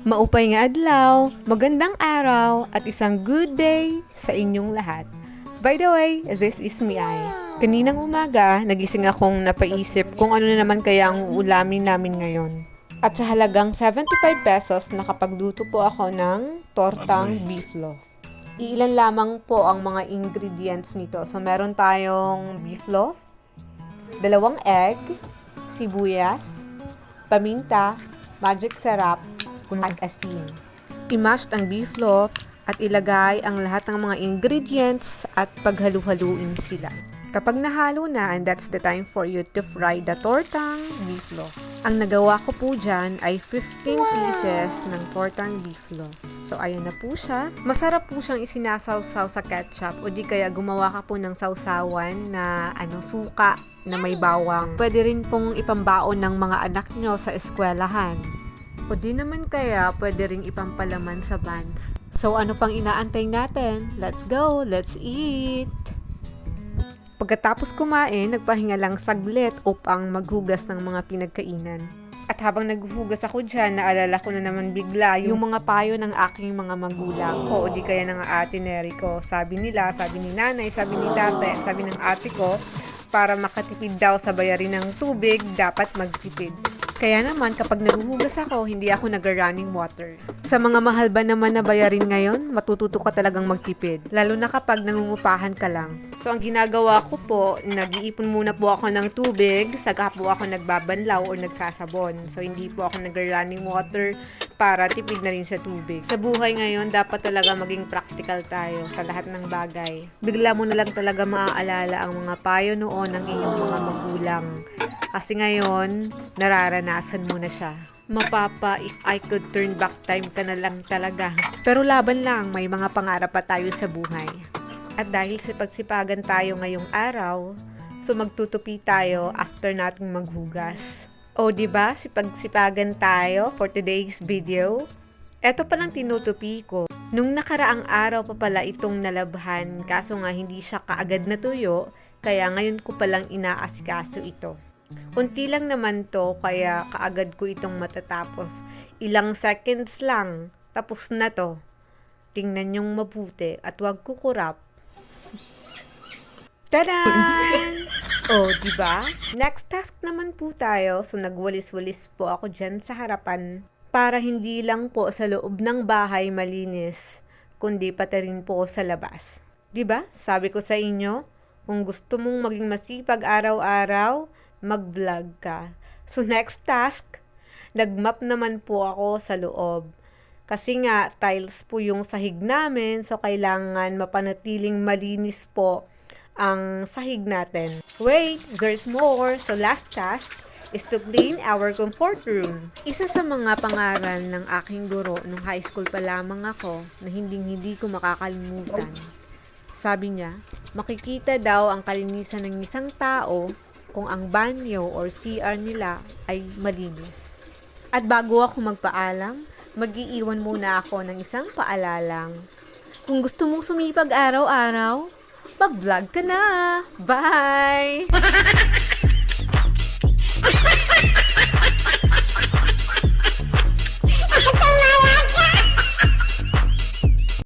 Maupay nga adlaw, magandang araw, at isang good day sa inyong lahat. By the way, this is me Ai. Kaninang umaga, nagising akong napaisip kung ano na naman kaya ang uulamin namin ngayon. At sa halagang 75 pesos, nakapagluto po ako ng tortang beef loaf. Iilan lamang po ang mga ingredients nito. So, meron tayong beef loaf, 2 egg, sibuyas, paminta, magic syrup, at asin. I-mash ang beef loaf at ilagay ang lahat ng mga ingredients at paghalu-haluin sila. Kapag nahalo na, and that's the time for you to fry the tortang beef loaf. Ang nagawa ko po dyan ay 15 pieces ng tortang beef loaf. So, ayan na po siya. Masarap po siyang isinasawsaw sa ketchup o di kaya gumawa ka po ng sausawan na suka na may bawang. Pwede rin pong ipambaon ng mga anak nyo sa eskwelahan. O di naman kaya, pwede ring ipampalaman sa buns. So, ano pang inaantay natin? Let's go! Let's eat! Pagkatapos kumain, nagpahinga lang saglit upang maghugas ng mga pinagkainan. At habang naghuhugas ako dyan, naalala ko na naman bigla yung mga payo ng aking mga magulang. O di kaya ng ate Neri ko. Sabi nila, sabi ni nanay, sabi ni tate, sabi ng ate ko, para makatipid daw sa bayarin ng tubig, dapat magtipid. Kaya naman, kapag naghuhugas ako, hindi ako nag-running water. Sa mga mahal ba naman na bayarin ngayon, matututo ka talagang magtipid. Lalo na kapag nangungupahan ka lang. So, ang ginagawa ko po, nag-iipon muna po ako ng tubig, saka po ako nagbabanlaw o nagsasabon. So, hindi po ako nag-running water para tipid na rin sa tubig. Sa buhay ngayon, dapat talaga maging practical tayo sa lahat ng bagay. Bigla mo na lang talaga maaalala ang mga payo noon ng inyong mga magulang. Kasi ngayon, nararanasan mo na siya. Mapapa, if I could turn back time ka na lang talaga. Pero laban lang, may mga pangarap pa tayo sa buhay. At dahil sipagsipagan tayo ngayong araw, so magtutupi tayo after nating maghugas. O diba, sipagsipagan tayo for today's video? Eto palang tinutupi ko. Nung nakaraang araw pa pala itong nalabhan, kaso nga hindi siya kaagad natuyo, kaya ngayon ko palang inaasikaso ito. Unti lang naman to, kaya kaagad ko itong matatapos. Ilang seconds lang, tapos na to. Tingnan nyong mabuti at wag kukurap. Tadaan! Oh, diba? Next task naman po tayo. So, nagwalis-walis po ako dyan sa harapan para hindi lang po sa loob ng bahay malinis, kundi pati rin po sa labas. Diba? Sabi ko sa inyo, kung gusto mong maging masipag araw-araw, mag-vlog ka. So, next task, nag-map naman po ako sa loob. Kasi nga, tiles po yung sahig namin, so kailangan mapanatiling malinis po ang sahig natin. Wait, there's more. So, last task is to clean our comfort room. Isa sa mga pangaral ng aking guro nung high school pa lamang ako na hindi ko makakalimutan. Sabi niya, makikita daw ang kalinisan ng isang tao kung ang banyo or CR nila ay malinis. At bago ako magpaalam, mag-iiwan muna ako ng isang paalalang. Kung gusto mong sumipag araw-araw, mag-vlog ka na! Bye!